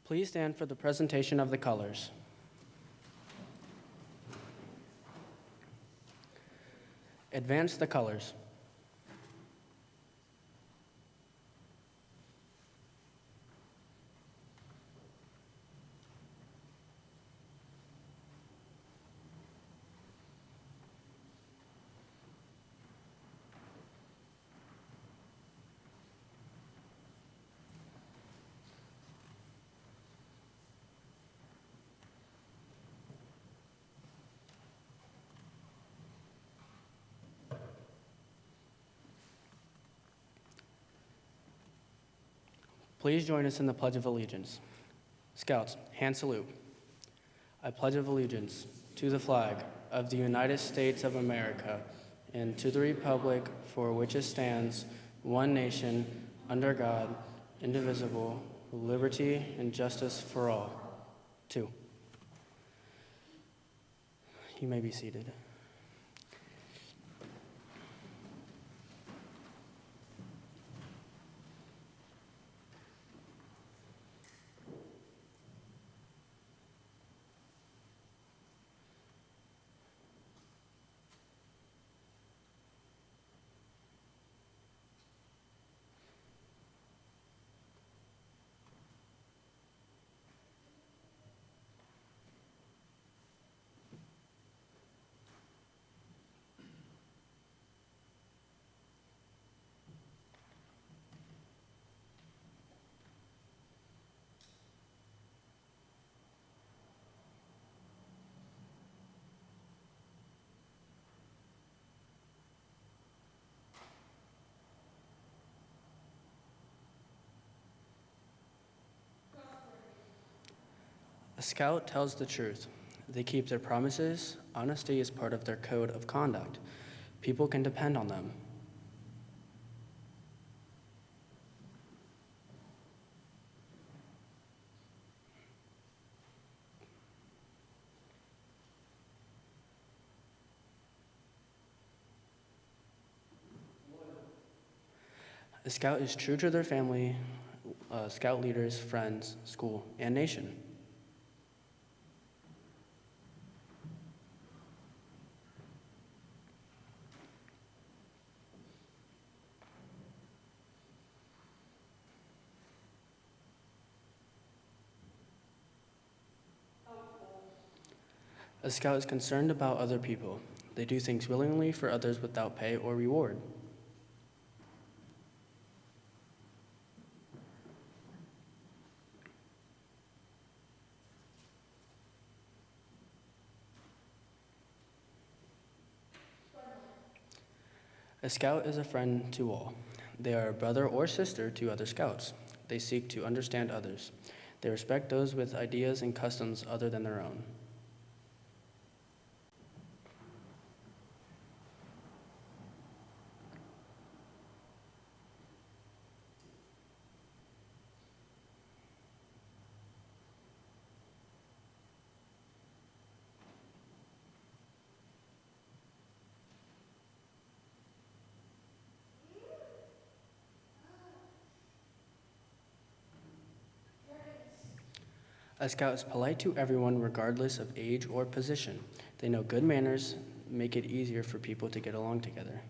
Please stand for the presentation of the colors. Advance the colors. Please join us in the Pledge of Allegiance. Scouts, hand salute. I pledge allegiance to the flag of the United States of America and to the republic for which it stands, one nation, under God, indivisible, with liberty and justice for all. 2. You may be seated. A scout tells the truth. They keep their promises. Honesty is part of their code of conduct. People can depend on them. A scout is true to their family, scout leaders, friends, school, and nation. A scout is concerned about other people. They do things willingly for others without pay or reward. A scout is a friend to all. They are a brother or sister to other scouts. They seek to understand others. They respect those with ideas and customs other than their own. A scout is polite to everyone regardless of age or position. They know good manners make it easier for people to get along together.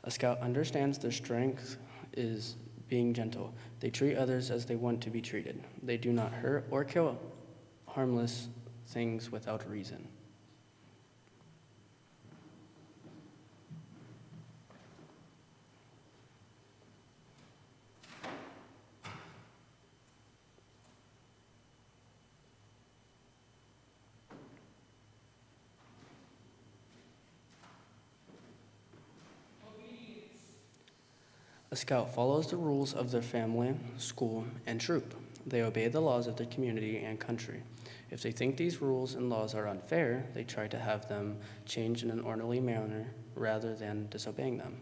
A scout understands their strength is being gentle. They treat others as they want to be treated. They do not hurt or kill harmless things without reason. A scout follows the rules of their family, school, and troop. They obey the laws of their community and country. If they think these rules and laws are unfair, they try to have them changed in an orderly manner rather than disobeying them.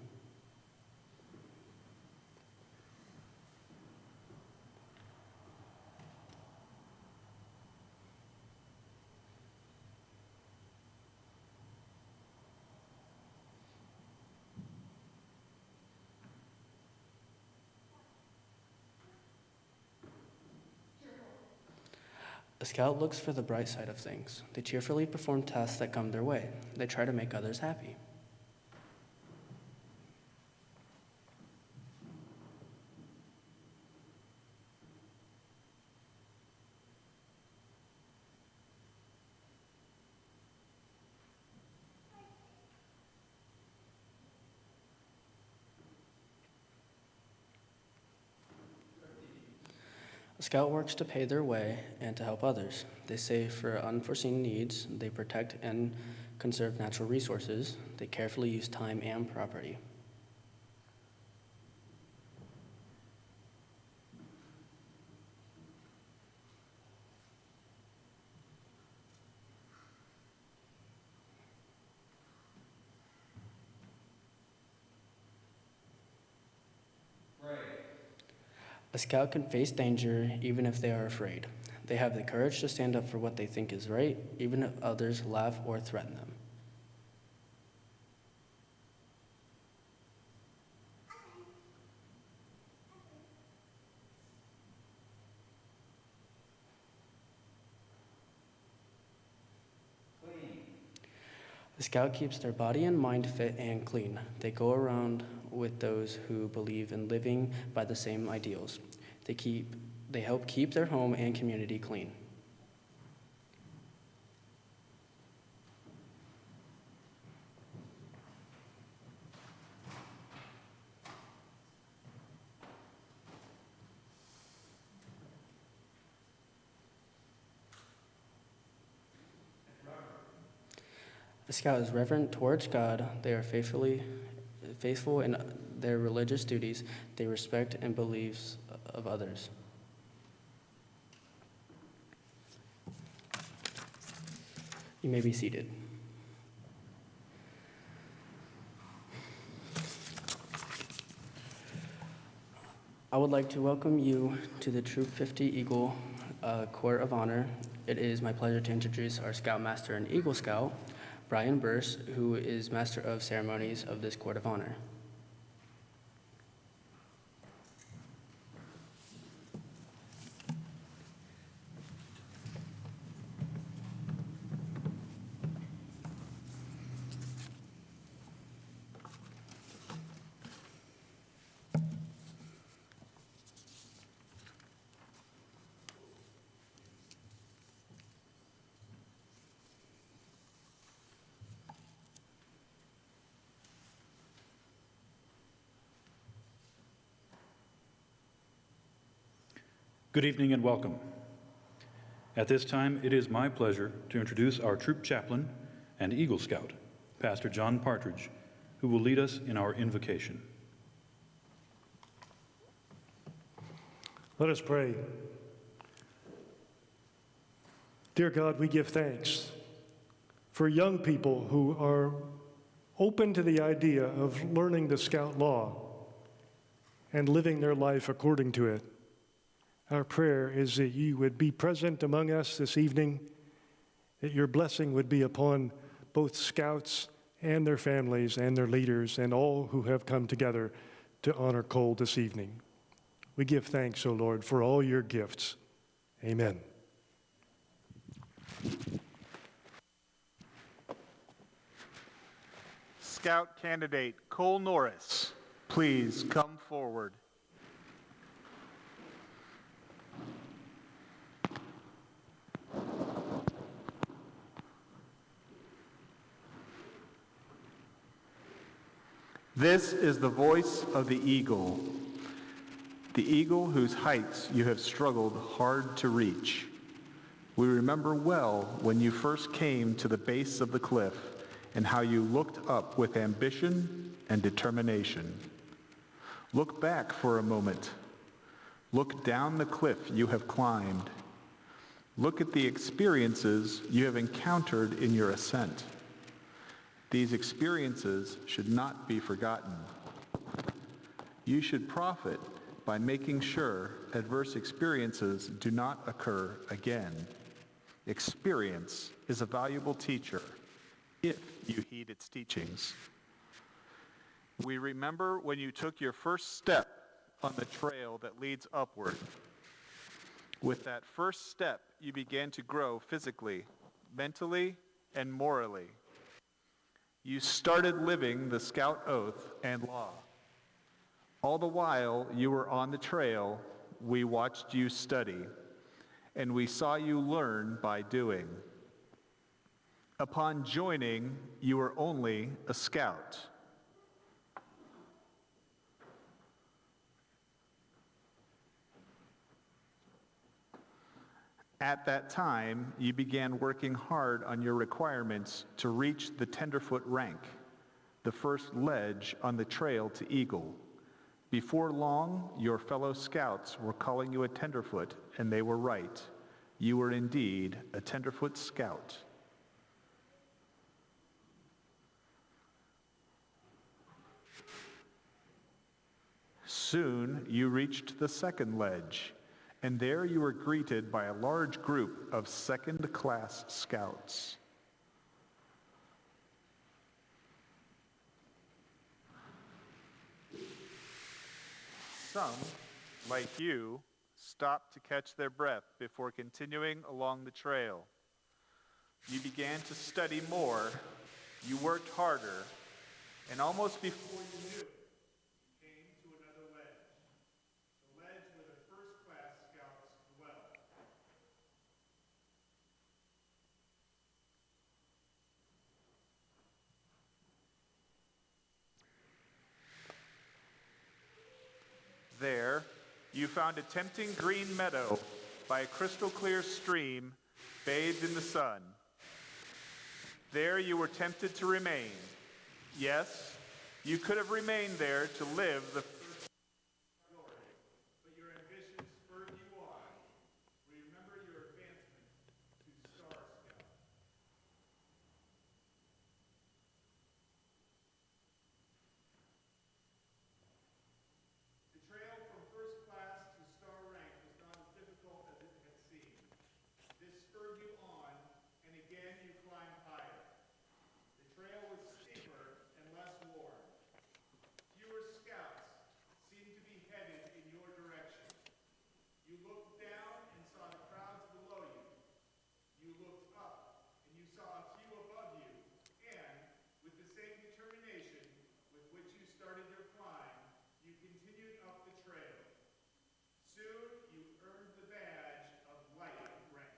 A scout looks for the bright side of things. They cheerfully perform tasks that come their way. They try to make others happy. A scout works to pay their way and to help others. They save for unforeseen needs. They protect and conserve natural resources. They carefully use time and property. A scout can face danger even if they are afraid. They have the courage to stand up for what they think is right, even if others laugh or threaten them. The scout keeps their body and mind fit and clean. They go around with those who believe in living by the same ideals. They help keep their home and community clean. A scout is reverent towards God. They are faithful in their religious duties. They respect and beliefs of others. You may be seated. I would like to welcome you to the Troop 50 Eagle Court of Honor. It is my pleasure to introduce our Scoutmaster and Eagle Scout, Brian Burse, who is Master of Ceremonies of this Court of Honor. Good evening and welcome. At this time, it is my pleasure to introduce our troop chaplain and Eagle Scout, Pastor John Partridge, who will lead us in our invocation. Let us pray. Dear God, we give thanks for young people who are open to the idea of learning the Scout law and living their life according to it. Our prayer is that you would be present among us this evening, that your blessing would be upon both Scouts and their families and their leaders and all who have come together to honor Cole this evening. We give thanks, O Lord, for all your gifts. Amen. Scout candidate Cole Norris, please come forward. This is the voice of the eagle whose heights you have struggled hard to reach. We remember well when you first came to the base of the cliff and how you looked up with ambition and determination. Look back for a moment. Look down the cliff you have climbed. Look at the experiences you have encountered in your ascent. These experiences should not be forgotten. You should profit by making sure adverse experiences do not occur again. Experience is a valuable teacher if you heed its teachings. We remember when you took your first step on the trail that leads upward. With that first step, you began to grow physically, mentally, and morally. You started living the Scout oath and law. All the while you were on the trail, we watched you study, and we saw you learn by doing. Upon joining, you were only a scout. At that time, you began working hard on your requirements to reach the tenderfoot rank, the first ledge on the trail to Eagle. Before long, your fellow scouts were calling you a tenderfoot, and they were right. You were indeed a tenderfoot scout. Soon, you reached the second ledge, and there you were greeted by a large group of second-class scouts. Some, like you, stopped to catch their breath before continuing along the trail. You began to study more, you worked harder, and almost before you knew it, you came to another ledge, the ledge where the first-class scouts dwell. There, you found a tempting green meadow by a crystal-clear stream bathed in the sun. There you were tempted to remain. Yes, you could have remained there to live the first glory, but your ambition spurred you on. Remember your advancement to Star Scout. The trail from first class to star rank was not as difficult as it had seemed. This spurred you on, and again you climbed higher. The trail was steeper and less worn. Fewer scouts seemed to be headed in your direction. You looked down and saw the crowds below you. You looked up and you saw a few above you, and with the same determination with which you started your climb, you continued up the trail. Soon you earned the badge of light rank.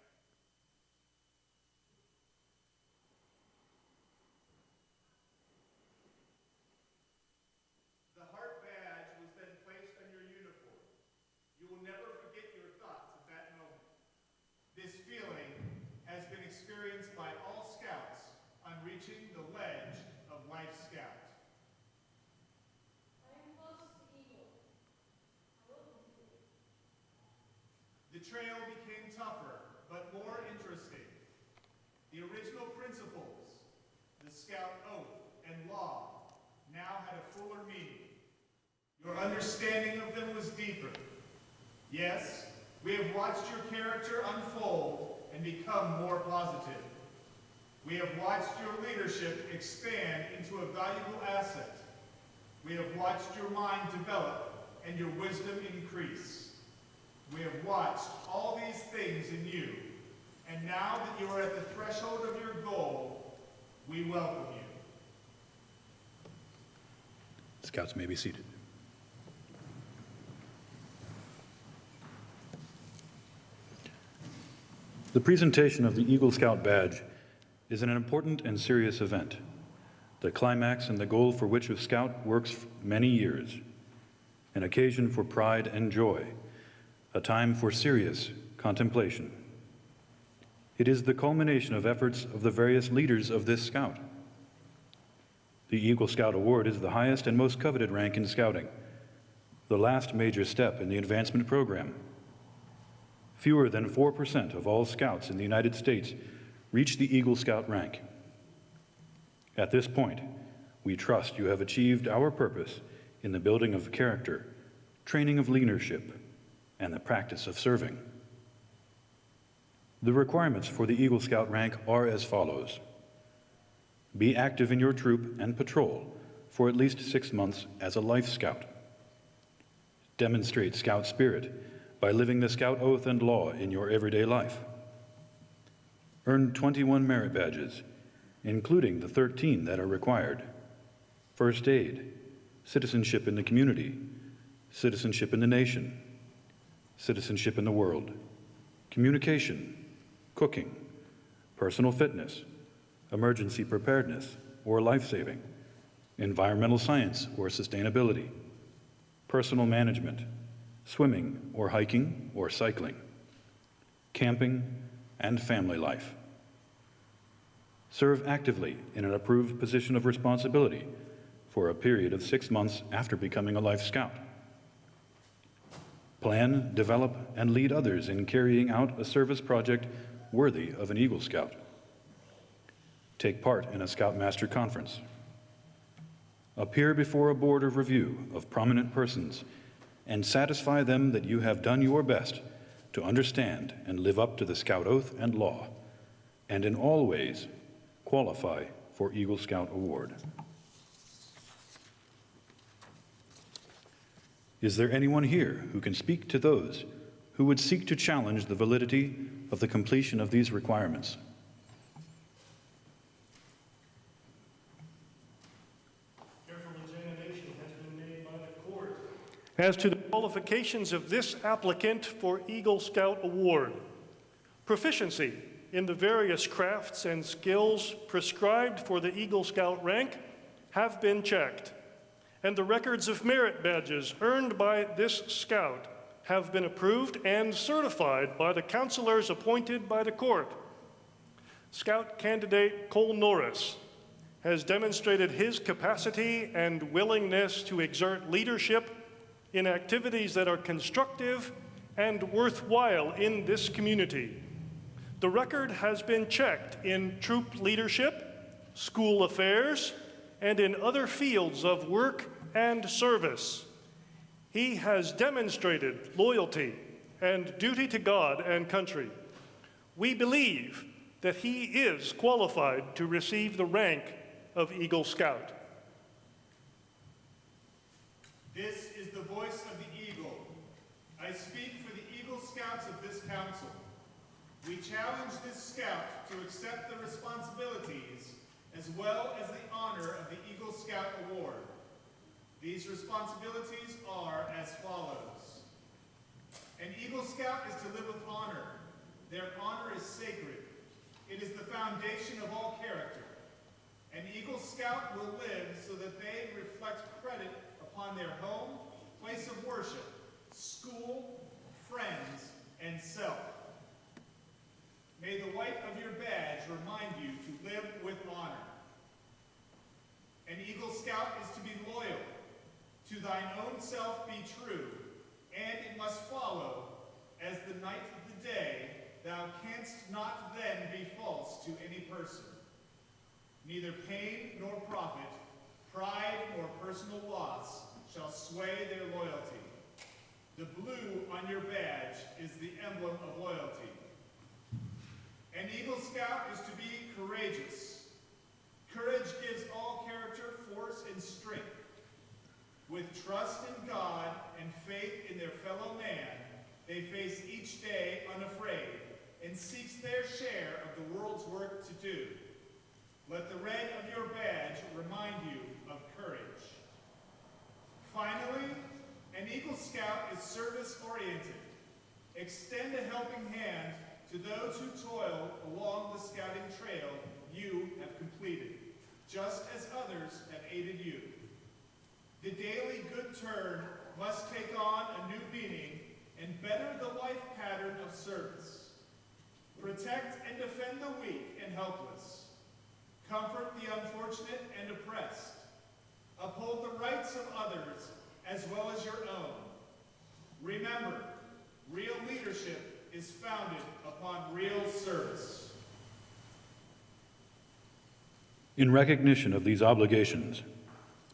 The heart badge was then placed on your uniform. You will never forget your thoughts at that moment. This feeling has been experienced by all scouts on reaching the ledge of Life Scout. I am close to Eagle. I will complete it. The trail became tougher, but more interesting. The original principles, the Scout oath and law, now had a fuller meaning. Your understanding of them was deeper. Yes, we have watched your character unfold and become more positive. We have watched your leadership expand into a valuable asset. We have watched your mind develop and your wisdom increase. We have watched all these things in you, and now that you are at the threshold of your goal, we welcome you. Scouts may be seated. The presentation of the Eagle Scout badge is an important and serious event, the climax and the goal for which a scout works many years, an occasion for pride and joy, a time for serious contemplation. It is the culmination of efforts of the various leaders of this scout. The Eagle Scout Award is the highest and most coveted rank in scouting, the last major step in the advancement program. Fewer than 4% of all scouts in the United States reach the Eagle Scout rank. At this point, we trust you have achieved our purpose in the building of character, training of leadership, and the practice of serving. The requirements for the Eagle Scout rank are as follows. Be active in your troop and patrol for at least 6 months as a Life Scout. Demonstrate Scout spirit by living the Scout oath and law in your everyday life. Earn 21 merit badges, including the 13 that are required: first aid, citizenship in the community, citizenship in the nation, citizenship in the world, communication, cooking, personal fitness, emergency preparedness or life-saving, environmental science or sustainability, personal management, swimming or hiking or cycling, camping, and family life. Serve actively in an approved position of responsibility for a period of 6 months after becoming a Life Scout. Plan, develop, and lead others in carrying out a service project worthy of an Eagle Scout. Take part in a Scoutmaster Conference. Appear before a board of review of prominent persons and satisfy them that you have done your best to understand and live up to the Scout oath and law, and in all ways qualify for Eagle Scout Award. Is there anyone here who can speak to those who would seek to challenge the validity of the completion of these requirements? Careful examination has been made by the court as to the qualifications of this applicant for Eagle Scout Award. Proficiency in the various crafts and skills prescribed for the Eagle Scout rank have been checked, and the records of merit badges earned by this Scout have been approved and certified by the counselors appointed by the court. Scout candidate Cole Norris has demonstrated his capacity and willingness to exert leadership in activities that are constructive and worthwhile in this community. The record has been checked in troop leadership, school affairs, and in other fields of work and service. He has demonstrated loyalty and duty to God and country. We believe that he is qualified to receive the rank of Eagle Scout. This is the voice of the Eagle. I speak for the Eagle Scouts of this council. We challenge this Scout to accept the responsibilities as well as the honor of the Eagle Scout Award. These responsibilities are as follows. An Eagle Scout is to live with honor. Their honor is sacred. It is the foundation of all character. An Eagle Scout will live so that they reflect credit upon their home, place of worship, school, friends, and self. May the white of your badge remind you to live with honor. An Eagle Scout is to be loyal. To thine own self be true, and it must follow, as the night of the day, thou canst not then be false to any person. Neither pain nor profit, pride nor personal loss shall sway their loyalty. The blue on your badge is the emblem of loyalty. An Eagle Scout is to be courageous. Courage gives all character, force, and strength. With trust in God and faith in their fellow man, they face each day unafraid and seeks their share of the world's work to do. Let the red of your badge remind you of courage. Finally, an Eagle Scout is service-oriented. Extend a helping hand to those who toil along the scouting trail you have completed, just as others have aided you. The daily good turn must take on a new meaning and better the life pattern of service. Protect and defend the weak and helpless. Comfort the unfortunate and oppressed. Uphold the rights of others as well as your own. Remember, real leadership is founded upon real service. In recognition of these obligations,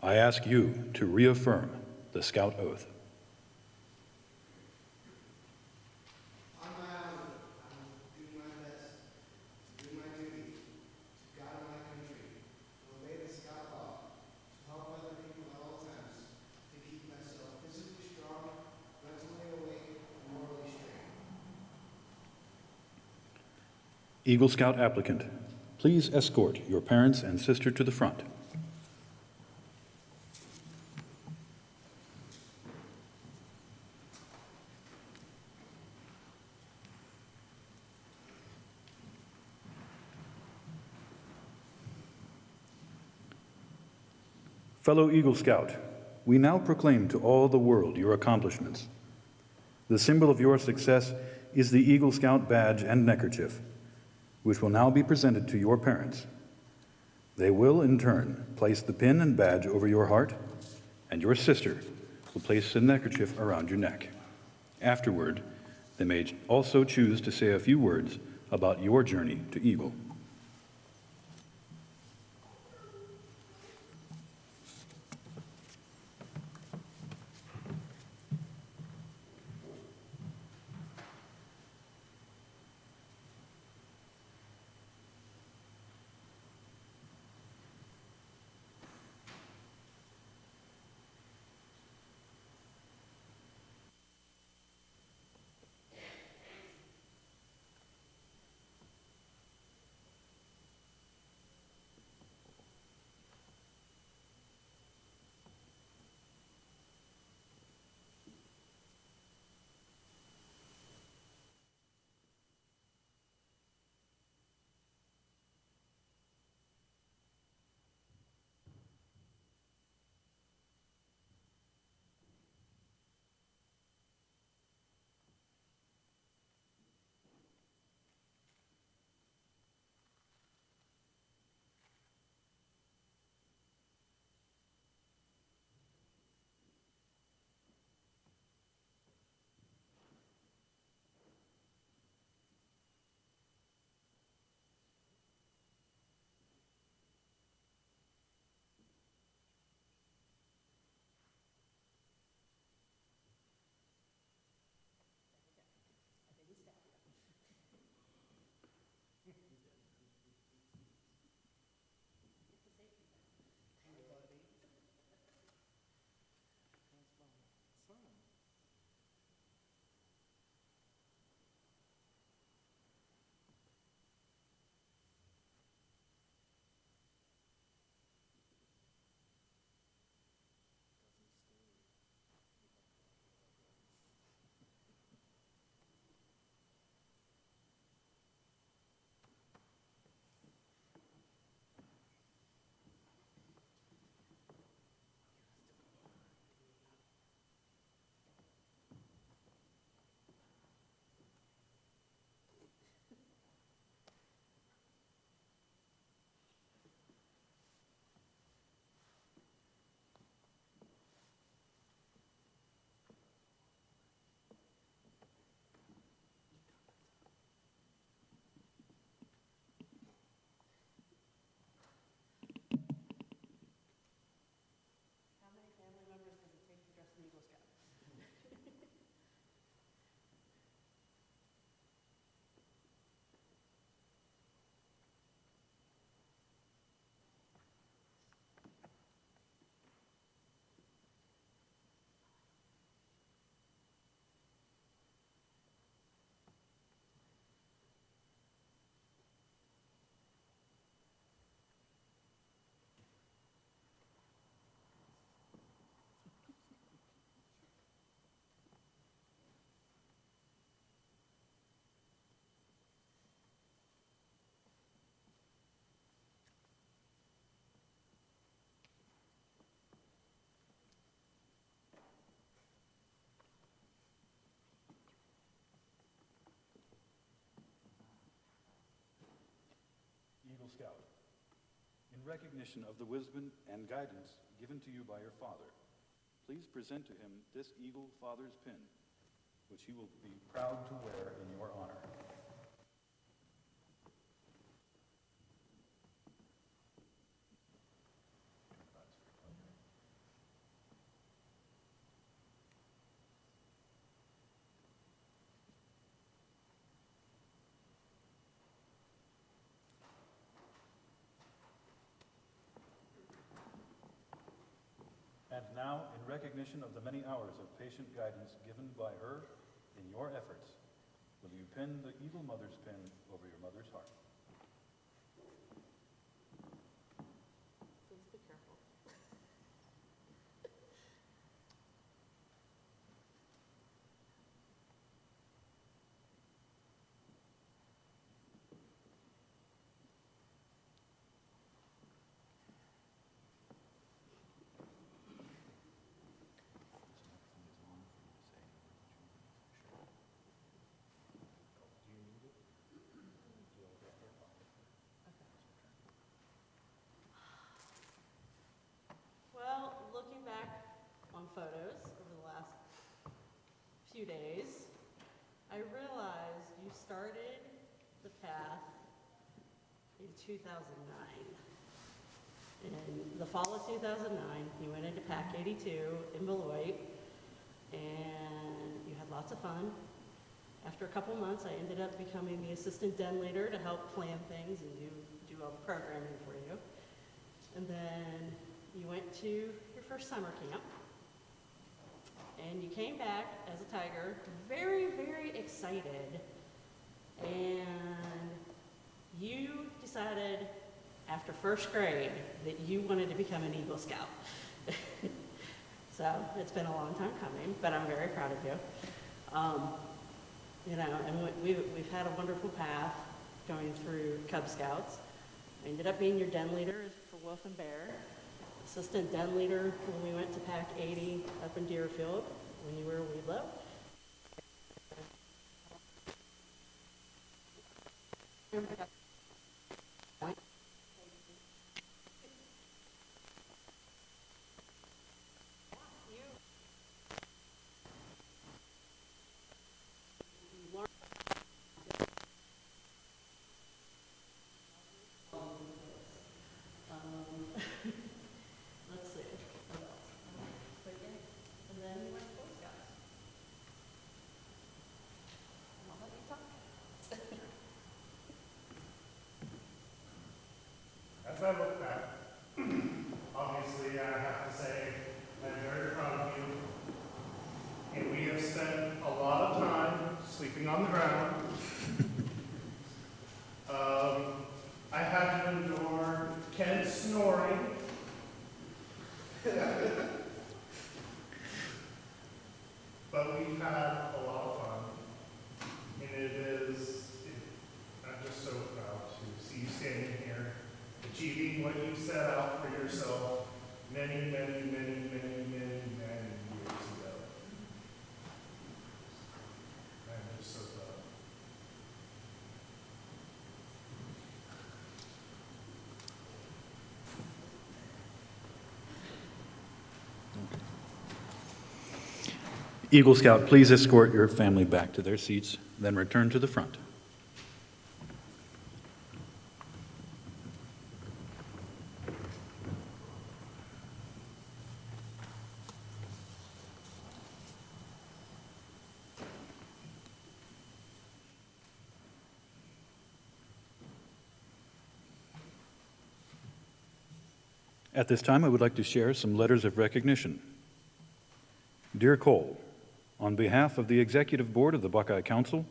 I ask you to reaffirm the Scout Oath. On my honor, I will do my best to do my duty to God and my country, to obey the Scout law, to help other people at all times, to keep myself physically strong, mentally awake, and morally Eagle Scout applicant, please escort your parents and sister to the front. Fellow Eagle Scout, we now proclaim to all the world your accomplishments. The symbol of your success is the Eagle Scout badge and neckerchief, which will now be presented to your parents. They will, in turn, place the pin and badge over your heart, and your sister will place the neckerchief around your neck. Afterward, they may also choose to say a few words about your journey to Eagle. Eagle Scout, in recognition of the wisdom and guidance given to you by your father, please present to him this Eagle Father's pin, which he will be proud to wear in your honor. And now, in recognition of the many hours of patient guidance given by her in your efforts, Will you pin the Eagle Mother's pin over your mother's heart? Please be careful. Well, looking back on photos over the last few days, I realized you started the path in 2009. In the fall of 2009, you went into PAC 82 in Beloit, and you had lots of fun. After a couple months, I ended up becoming the assistant den leader to help plan things and do all the programming for you. And then you went to your first summer camp, and you came back as a tiger, very, very excited, and you decided after first grade that you wanted to become an Eagle Scout. So it's been a long time coming, but I'm very proud of you. You know, and we've had a wonderful path going through Cub Scouts. I ended up being your den leader for Wolf and Bear, assistant den leader when we went to PAC 80 up in Deerfield when you were a Weedlow. Let's see, what else? But yeah, and then you went to Boy Scouts. I'll let you talk. As I look back, obviously I have to say I'm very proud of you. And we have spent a lot of time sleeping on the ground. I had to endure Ken snoring. But we've had a lot of fun. And I'm just so proud to see you standing here, achieving what you set out for yourself many, many, many, many, many, many years ago. I'm just so proud. Eagle Scout, please escort your family back to their seats, then return to the front. At this time, I would like to share some letters of recognition. Dear Cole, on behalf of the Executive Board of the Buckeye Council,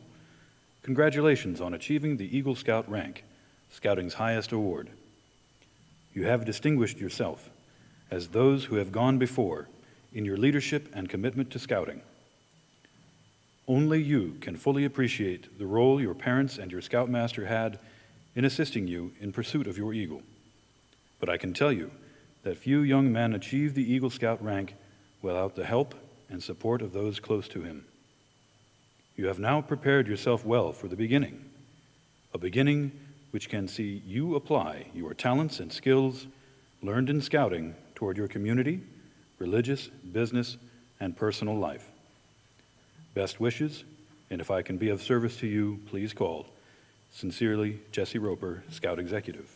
congratulations on achieving the Eagle Scout rank, Scouting's highest award. You have distinguished yourself as those who have gone before in your leadership and commitment to Scouting. Only you can fully appreciate the role your parents and your Scoutmaster had in assisting you in pursuit of your Eagle. But I can tell you that few young men achieve the Eagle Scout rank without the help and support of those close to him. You have now prepared yourself well for the beginning, a beginning which can see you apply your talents and skills learned in Scouting toward your community, religious, business, and personal life. Best wishes, and if I can be of service to you, please call. Sincerely, Jesse Roper, Scout Executive.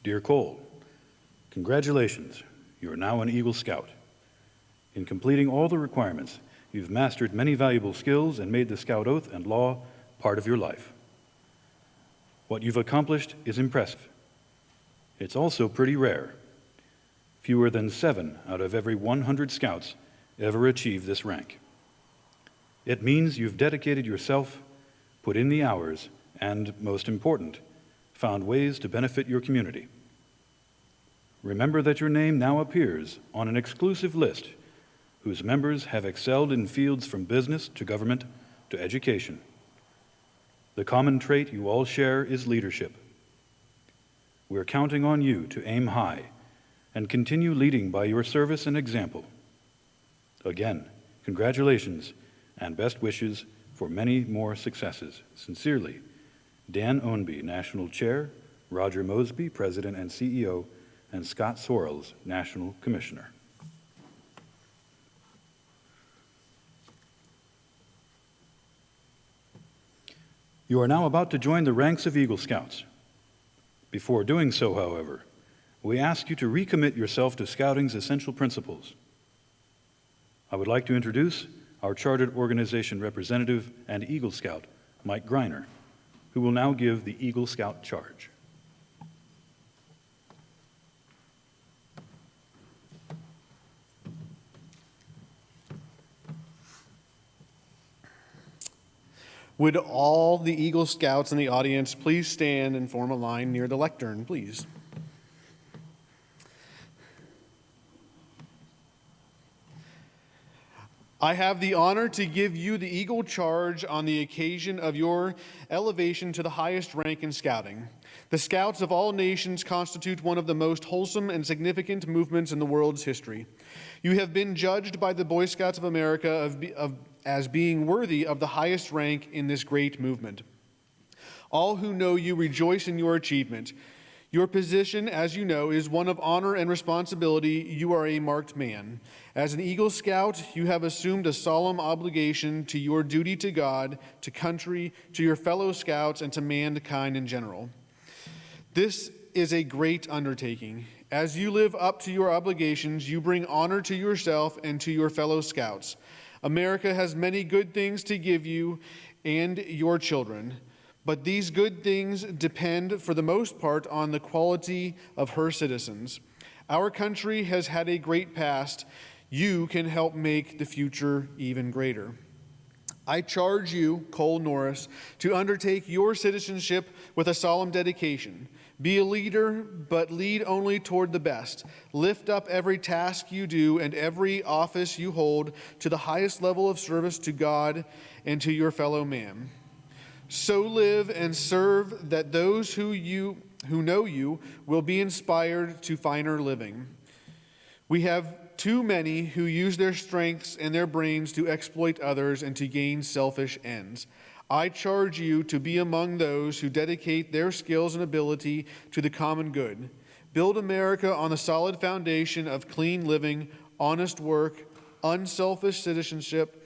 Dear Cole, congratulations. You are now an Eagle Scout. In completing all the requirements, you've mastered many valuable skills and made the Scout Oath and law part of your life. What you've accomplished is impressive. It's also pretty rare. Fewer than 7 out of every 100 Scouts ever achieve this rank. It means you've dedicated yourself, put in the hours, and, most important, found ways to benefit your community. Remember that your name now appears on an exclusive list whose members have excelled in fields from business to government to education. The common trait you all share is leadership. We're counting on you to aim high and continue leading by your service and example. Again, congratulations and best wishes for many more successes. Sincerely, Dan Ownby, National Chair, Roger Mosby, President and CEO, and Scott Sorrells, National Commissioner. You are now about to join the ranks of Eagle Scouts. Before doing so, however, we ask you to recommit yourself to Scouting's essential principles. I would like to introduce our Chartered Organization Representative and Eagle Scout, Mike Greiner, who will now give the Eagle Scout charge. Would all the Eagle Scouts in the audience please stand and form a line near the lectern, please? I have the honor to give you the Eagle Charge on the occasion of your elevation to the highest rank in Scouting. The Scouts of all nations constitute one of the most wholesome and significant movements in the world's history. You have been judged by the Boy Scouts of America as being worthy of the highest rank in this great movement. All who know you rejoice in your achievement. Your position, as you know, is one of honor and responsibility. You are a marked man. As an Eagle Scout, you have assumed a solemn obligation to your duty to God, to country, to your fellow Scouts, and to mankind in general. This is a great undertaking. As you live up to your obligations, you bring honor to yourself and to your fellow Scouts. America has many good things to give you and your children, but these good things depend for the most part on the quality of her citizens. Our country has had a great past. You can help make the future even greater. I charge you, Cole Norris, to undertake your citizenship with a solemn dedication. Be a leader, but lead only toward the best. Lift up every task you do and every office you hold to the highest level of service to God and to your fellow man. So live and serve that those who know you will be inspired to finer living. We have too many who use their strengths and their brains to exploit others and to gain selfish ends. I charge you to be among those who dedicate their skills and ability to the common good. Build America on a solid foundation of clean living, honest work, unselfish citizenship,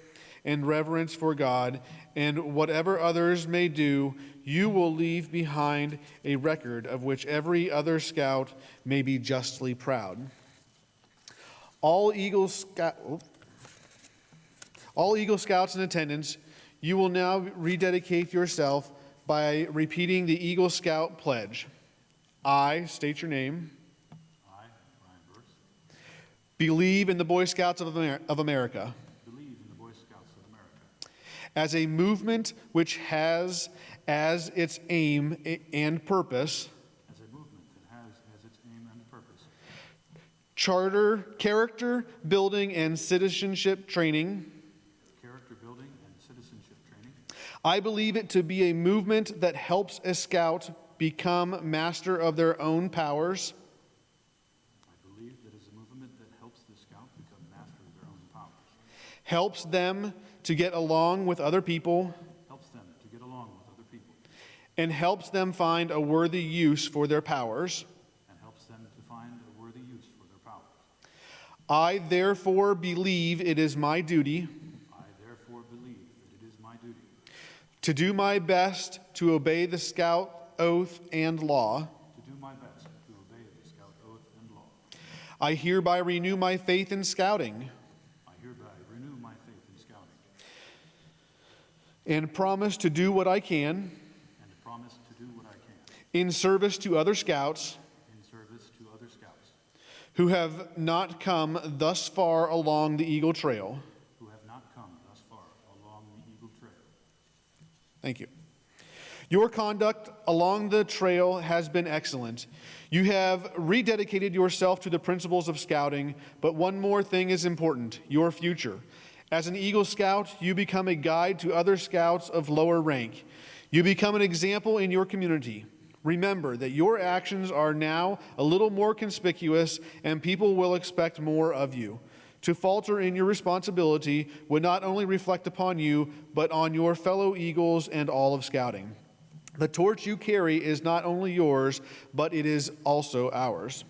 and reverence for God, and whatever others may do, you will leave behind a record of which every other Scout may be justly proud. All Eagle Scouts in attendance, you will now rededicate yourself by repeating the Eagle Scout pledge. I state your name. I, Brian Burks, Believe in the Boy Scouts of America. believe in the Boy Scouts of America As a movement which has as its aim and purpose as a movement that has as its aim and purpose character building and citizenship training. character building and citizenship training. I believe it to be a movement that helps a Scout become master of their own powers, I believe that is a movement that helps the Scout become master of their own powers, helps them to get along with other people, helps them to get along with other people, and helps them find a worthy use for their powers. and helps them to find a worthy use for their powers. I therefore believe it is my duty I therefore believe that it is my duty to do my best to obey the Scout oath and law. to do my best to obey the Scout oath and law. I hereby renew my faith in Scouting I hereby renew my faith in Scouting and promise to do what I can and promise to do what I can in service to other Scouts in service to other Scouts who have not come thus far along the Eagle Trail. who have not come thus far along Thank you. Your conduct along the trail has been excellent. You have rededicated yourself to the principles of scouting, but one more thing is important: your future. As an Eagle Scout, you become a guide to other scouts of lower rank. You become an example in your community. Remember that your actions are now a little more conspicuous, and people will expect more of you. To falter in your responsibility would not only reflect upon you, but on your fellow Eagles and all of Scouting. The torch you carry is not only yours, but it is also ours.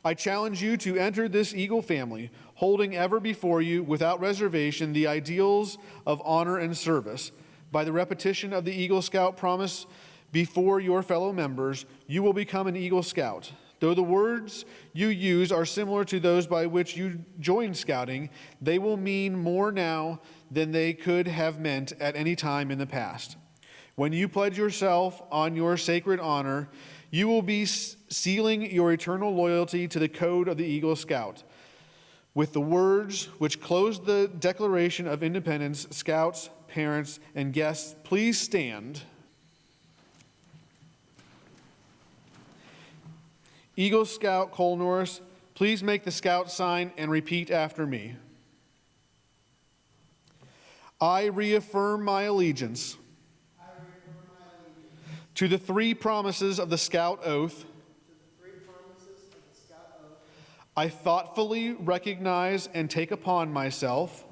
I challenge you to enter this Eagle family, holding ever before you, without reservation, the ideals of honor and service. By the repetition of the Eagle Scout promise before your fellow members, you will become an Eagle Scout. Though the words you use are similar to those by which you joined Scouting, they will mean more now than they could have meant at any time in the past. When you pledge yourself on your sacred honor, you will be sealing your eternal loyalty to the code of the Eagle Scout. With the words which close the Declaration of Independence, Scouts, parents, and guests, please stand. Eagle Scout Cole Norris, please make the Scout sign and repeat after me. I reaffirm my allegiance to the three promises of the Scout Oath. I thoughtfully recognize and take upon myself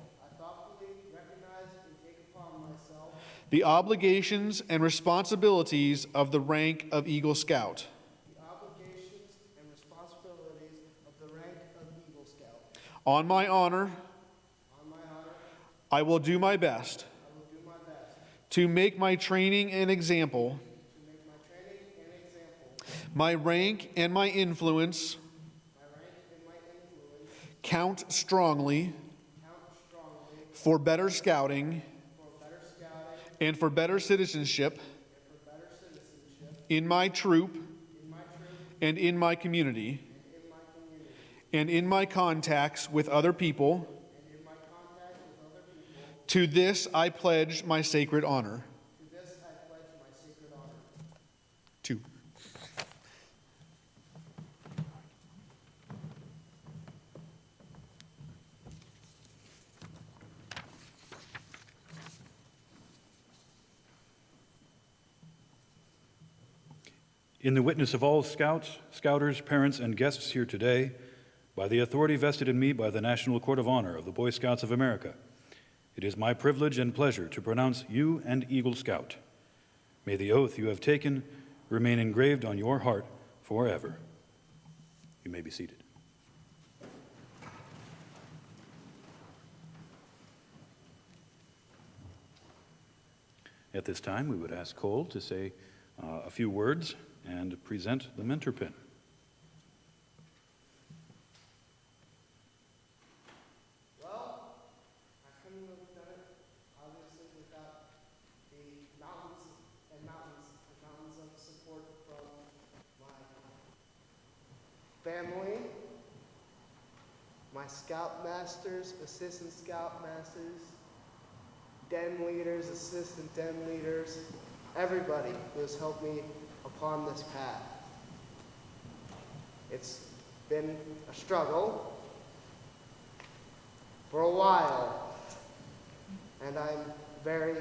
the obligations and responsibilities of the rank of Eagle Scout. On my honor, I will do my best to make my training an example, my rank and my influence count strongly for better scouting and for better citizenship in my troop and in my community and in my contacts with other people. To this I pledge my sacred honor. Two. In the witness of all scouts, scouters, parents, and guests here today, by the authority vested in me by the National Court of Honor of the Boy Scouts of America, it is my privilege and pleasure to pronounce you an Eagle Scout. May the oath you have taken remain engraved on your heart forever. You may be seated. At this time, we would ask Cole to say a few words and present the mentor pin. Well, I couldn't have done it, obviously, without the mountains of support from my family, my scout masters, assistant scout masters, den leaders, assistant den leaders, everybody who has helped me upon this path. It's been a struggle for a while, and I'm very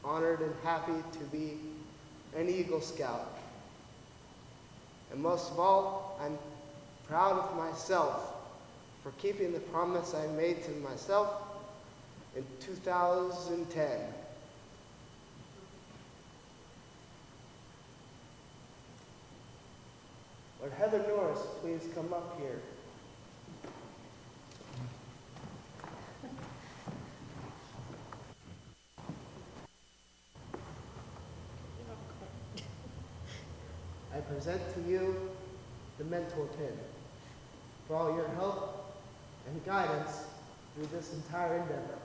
honored and happy to be an Eagle Scout. And most of all, I'm proud of myself for keeping the promise I made to myself in 2010. Would Heather Norris please come up here? I present to you the mentor pin for all your help and guidance through this entire endeavor.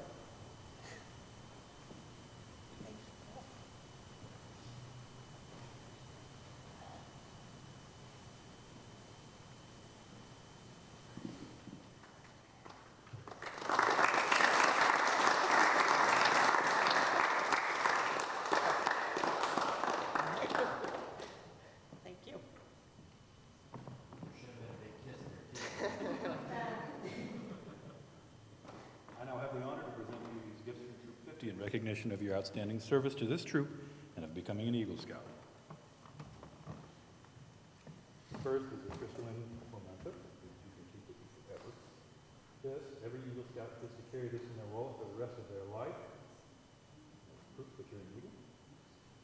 recognition of your outstanding service to this troop and of becoming an Eagle Scout. First is the crystalline memento. You can keep it forever. This, every Eagle Scout gets to carry this in their wallet for the rest of their life. Proof that you're an Eagle.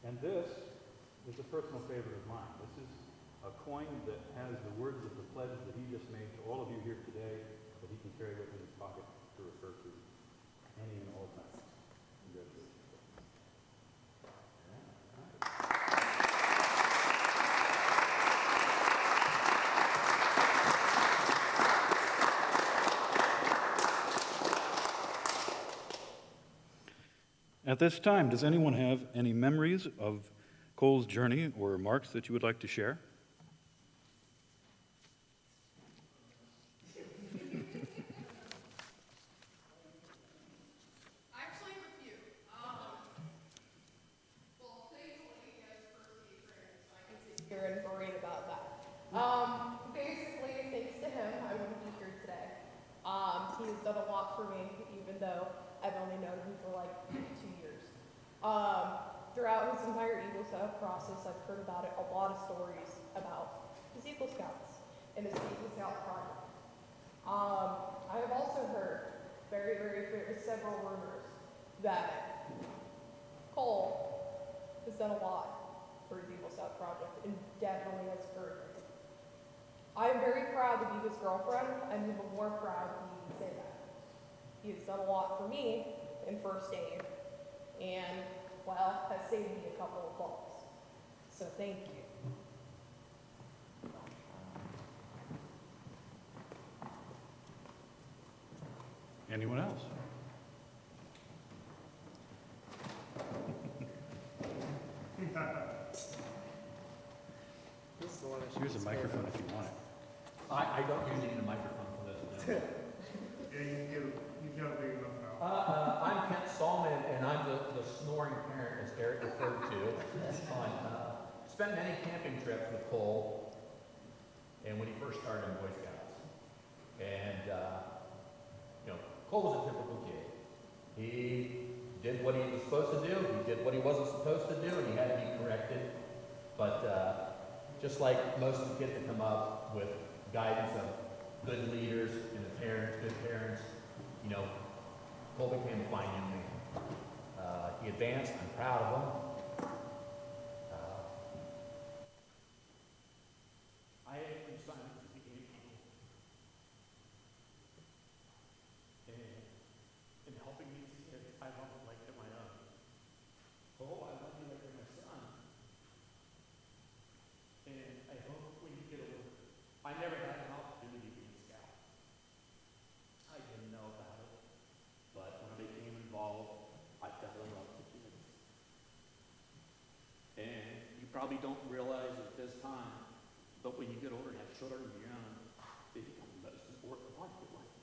And this is a personal favorite of mine. This is a coin that has the words of the pledge that he just made to all of you here today that he can carry with him in his pocket to refer to any and all times. Congratulations. At this time, does anyone have any memories of Cole's journey or remarks that you would like to share? Actually, a few. Well, thankfully, as first experience, I can sit here and worry about that. Basically, thanks to him, I wouldn't be here today. He has done a lot for me, even though I've only known him for like 2 years. Throughout his entire Eagle Scout process, I've heard about it, a lot of stories about his Eagle Scouts and his Eagle Scout project. I have also heard several rumors that Cole has done a lot for his Eagle Scout project and definitely has heard it. I am very proud to be his girlfriend. I'm even more proud that he can say that. He has done a lot for me in first aid and, well, has saved me a couple of falls. So thank you. Anyone else? Here's a microphone if you want it. I don't usually need a microphone for this. No. You've got a big enough now. I'm Kent Solomon, and I'm the snoring parent, as Eric referred to. That's fun. Spent many camping trips with Cole, and when he first started in Boy Scouts. And, Cole was a typical kid. He did what he was supposed to do, he did what he wasn't supposed to do, and he had to be corrected. But just like most of the kids that come up with guidance of good leaders and the parents, good parents, Cole became a fine young man. He advanced. I'm proud of him. I decided to become Eagle. And helping these kids, I love it like they're my own. Cole, I love you like you're my son. And I hope when you get older, I never had an opportunity to be a scout. I didn't know about it, but when I became involved, I fell in love with the kids. And you probably don't realize at this time, but when you get older and have children of your own, they become the most important part of your life.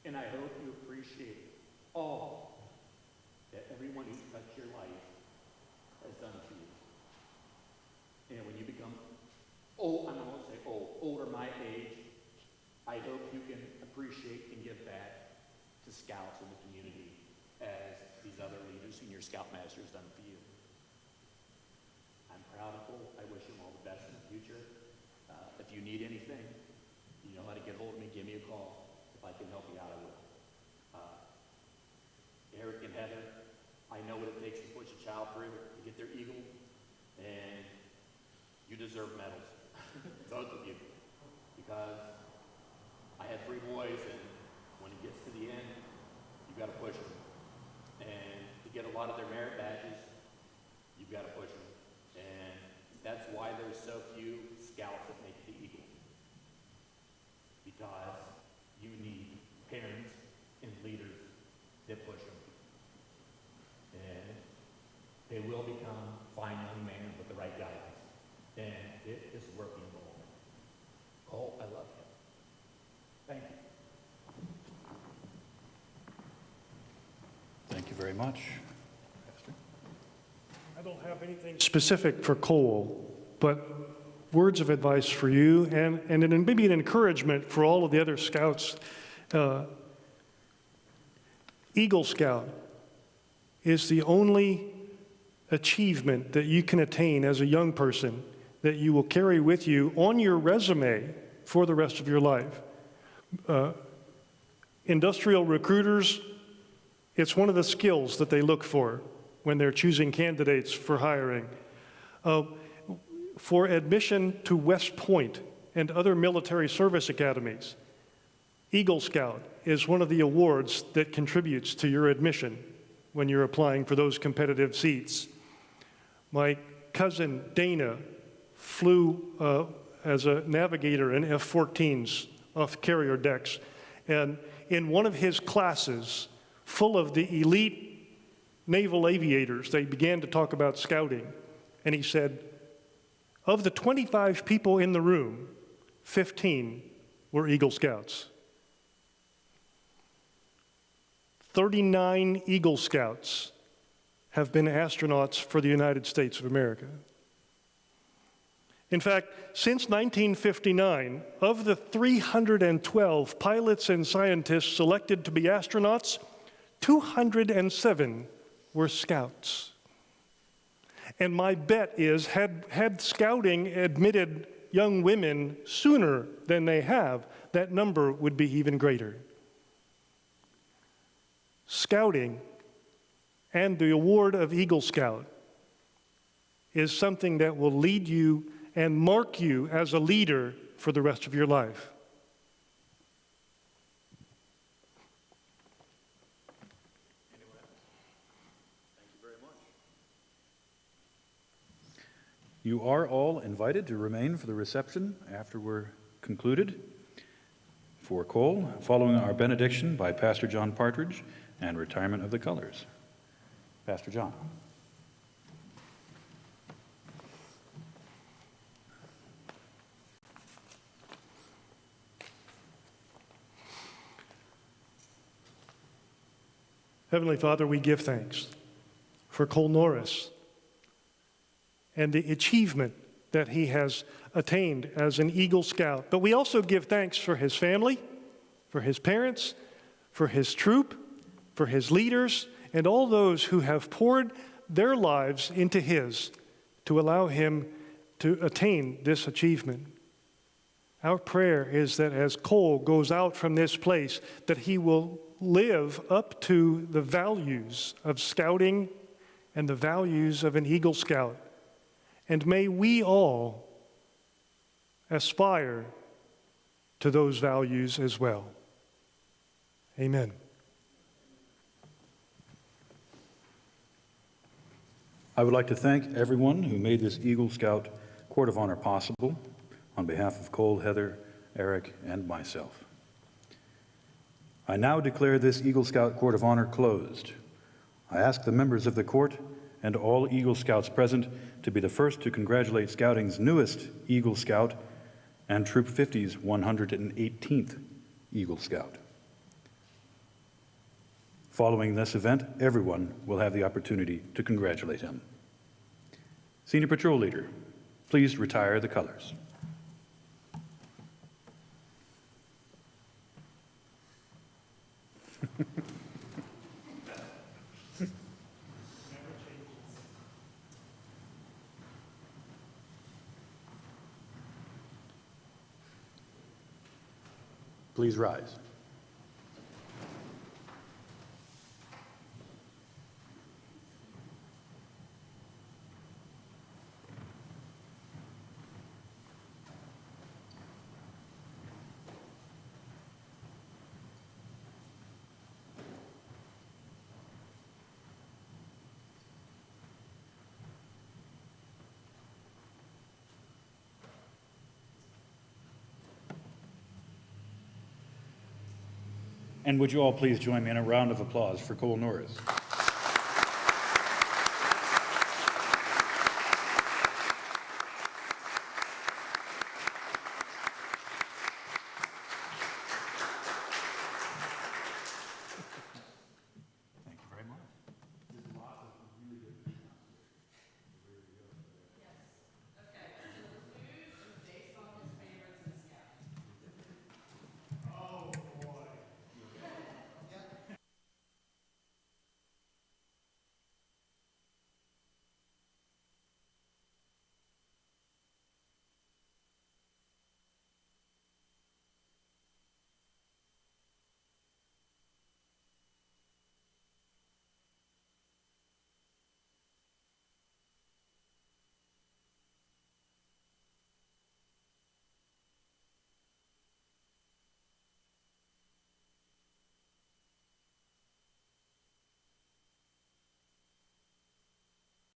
And I hope you appreciate all that everyone who's touched your life has done for you. And when you become old, I'm not going to say old, older my age, I hope you can appreciate and give back to scouts in the community as these other leaders and your scoutmaster has done for you. I'm proud of Cole. I wish him all the best in the future. If you need anything, you know how to get hold of me, give me a call. If I can help you out, I will. Eric and Heather, I know what it takes to push a child through to get their Eagle, and you deserve medals, both of you, because I had 3 boys, and when it gets to the end, you got to push them. And to get a lot of their merit badges, you've got to push them. And that's why there's so few scouts that make the Eagle. Because you need parents and leaders that push them. And they will become fine young men with the right guidance. And it is working well. Cole, I love you. Thank you. Thank you very much. Pastor? I don't have anything specific for Cole, but words of advice for you and maybe an encouragement for all of the other scouts. Eagle Scout is the only achievement that you can attain as a young person that you will carry with you on your resume for the rest of your life. Industrial recruiters, it's one of the skills that they look for when they're choosing candidates for hiring. For admission to West Point and other military service academies, Eagle Scout is one of the awards that contributes to your admission when you're applying for those competitive seats. My cousin Dana flew as a navigator in F-14s off carrier decks, and in one of his classes, full of the elite naval aviators, they began to talk about scouting, and he said, of the 25 people in the room, 15 were Eagle Scouts. 39 Eagle Scouts have been astronauts for the United States of America. In fact, since 1959, of the 312 pilots and scientists selected to be astronauts, 207 were Scouts. And my bet is, had Scouting admitted young women sooner than they have, that number would be even greater. Scouting and the award of Eagle Scout is something that will lead you and mark you as a leader for the rest of your life. You are all invited to remain for the reception after we're concluded. For Cole, following our benediction by Pastor John Partridge and retirement of the colors. Pastor John. Heavenly Father, we give thanks for Cole Norris and the achievement that he has attained as an Eagle Scout. But we also give thanks for his family, for his parents, for his troop, for his leaders, and all those who have poured their lives into his to allow him to attain this achievement. Our prayer is that as Cole goes out from this place, that he will live up to the values of scouting and the values of an Eagle Scout. And may we all aspire to those values as well. Amen. I would like to thank everyone who made this Eagle Scout Court of Honor possible on behalf of Cole, Heather, Eric, and myself. I now declare this Eagle Scout Court of Honor closed. I ask the members of the court and all Eagle Scouts present to be the first to congratulate Scouting's newest Eagle Scout and Troop 50's 118th Eagle Scout. Following this event, everyone will have the opportunity to congratulate him. Senior Patrol Leader, please retire the colors. Please rise. And would you all please join me in a round of applause for Cole Norris?